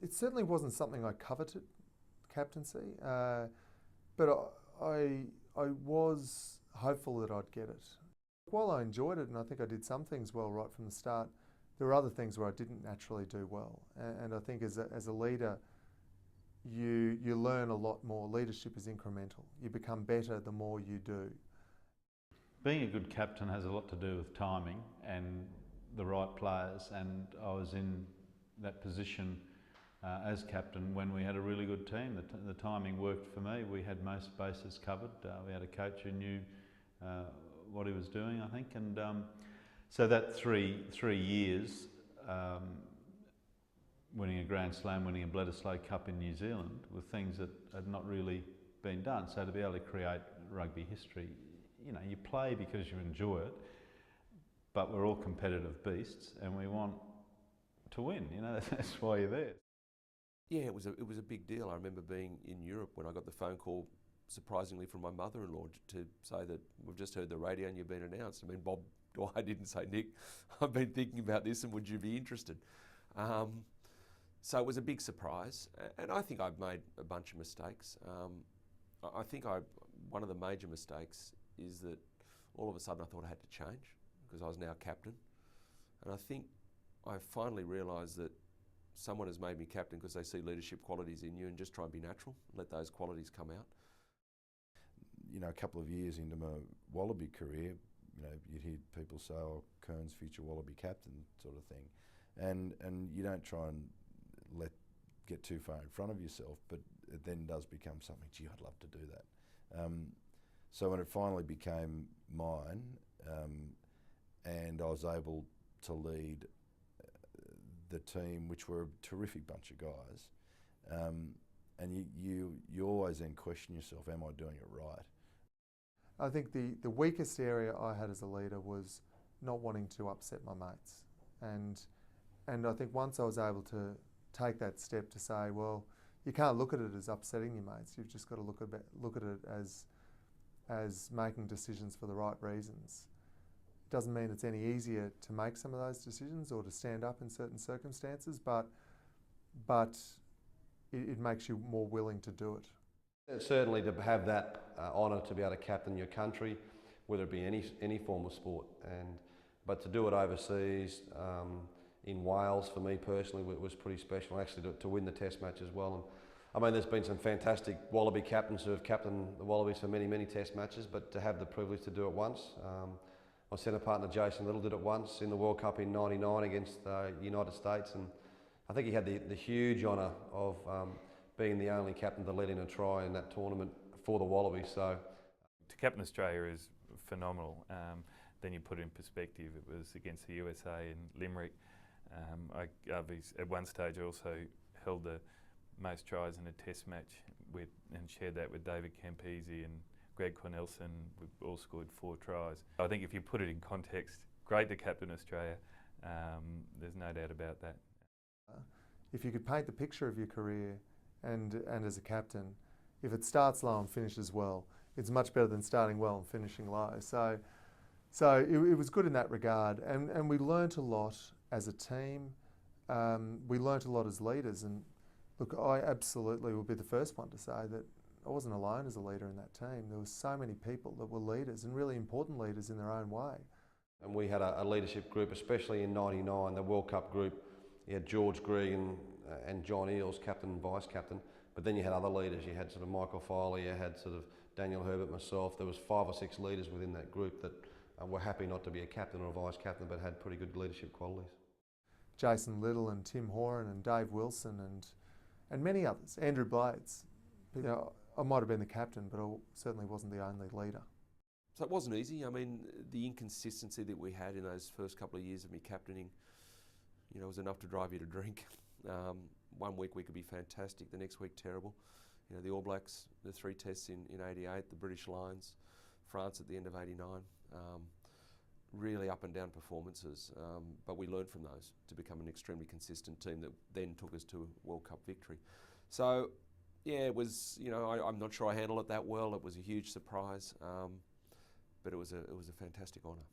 It certainly wasn't something I coveted, captaincy, but I was hopeful that I'd get it. While I enjoyed it, and I think I did some things well right from the start, there were other things where I didn't naturally do well. And I think as a leader, you learn a lot more. Leadership is incremental. You become better the more you do. Being a good captain has a lot to do with timing and the right players, and I was in that position as captain when we had a really good team. The timing worked for me. We had most bases covered. We had a coach who knew what he was doing, I think, and so that three years, winning a Grand Slam, winning a Bledisloe Cup in New Zealand, were things that had not really been done. So to be able to create rugby history, you know, you play because you enjoy it, but we're all competitive beasts and we want to win. You know, that's why you're there. Yeah, it was a big deal. I remember being in Europe when I got the phone call, surprisingly, from my mother-in-law to say that we've just heard the radio and you've been announced. I mean, Bob Dwyer didn't say, Nick, I've been thinking about this and would you be interested? So it was a big surprise, and I think I've made a bunch of mistakes. I think one of the major mistakes is that all of a sudden I thought I had to change because I was now captain. And I think I finally realised that someone has made me captain because they see leadership qualities in you, and just try and be natural, let those qualities come out. You know, a couple of years into my Wallaby career, you know, you'd hear people say, oh, Kern's future Wallaby captain sort of thing. And you don't try and get too far in front of yourself, but it then does become something, gee, I'd love to do that. So when it finally became mine, and I was able to lead the team, which were a terrific bunch of guys, and you always then question yourself, am I doing it right? I think the weakest area I had as a leader was not wanting to upset my mates. And I think once I was able to take that step to say, well, you can't look at it as upsetting your mates, you've just got to look at it as making decisions for the right reasons. It doesn't mean it's any easier to make some of those decisions or to stand up in certain circumstances, but it makes you more willing to do it. Certainly to have that honour to be able to captain your country, whether it be any form of sport, but to do it overseas, in Wales for me personally was pretty special. Actually to win the Test match as well. And I mean, there's been some fantastic Wallaby captains who have captained the Wallabies for many Test matches, but to have the privilege to do it once. My centre partner Jason Little did it once in the World Cup in '99 against the United States, and I think he had the huge honour of being the only captain to lead in a try in that tournament for the Wallabies. So to captain Australia is phenomenal. Then you put it in perspective, it was against the USA in Limerick. At one stage I also held the most tries in a Test match and shared that with David Campese and Greg Cornelson. We all scored 4 tries. I think if you put it in context, great to captain Australia. There's no doubt about that. If you could paint the picture of your career and as a captain, if it starts low and finishes well, it's much better than starting well and finishing low. So it was good in that regard, and we learnt a lot as a team. We learnt a lot as leaders, and look, I absolutely will be the first one to say that I wasn't alone as a leader in that team. There were so many people that were leaders, and really important leaders in their own way. And we had a leadership group, especially in '99, the World Cup group. You had George Gregan and John Eales, captain and vice captain, but then you had other leaders. You had sort of Michael Foley, you had sort of Daniel Herbert, myself. There was 5 or 6 leaders within that group that were happy not to be a captain or a vice captain, but had pretty good leadership qualities. Jason Little and Tim Horan and Dave Wilson and many others, Andrew Blades. You know, I might have been the captain, but I certainly wasn't the only leader. So it wasn't easy. I mean, the inconsistency that we had in those first couple of years of me captaining, you know, was enough to drive you to drink. 1 week we could be fantastic, the next week terrible. You know, the All Blacks, the 3 tests in '88, the British Lions, France at the end of '89. Really up and down performances, but we learned from those to become an extremely consistent team that then took us to a World Cup victory. So, yeah, it was, you know, I'm not sure I handled it that well. It was a huge surprise, but it was a fantastic honour.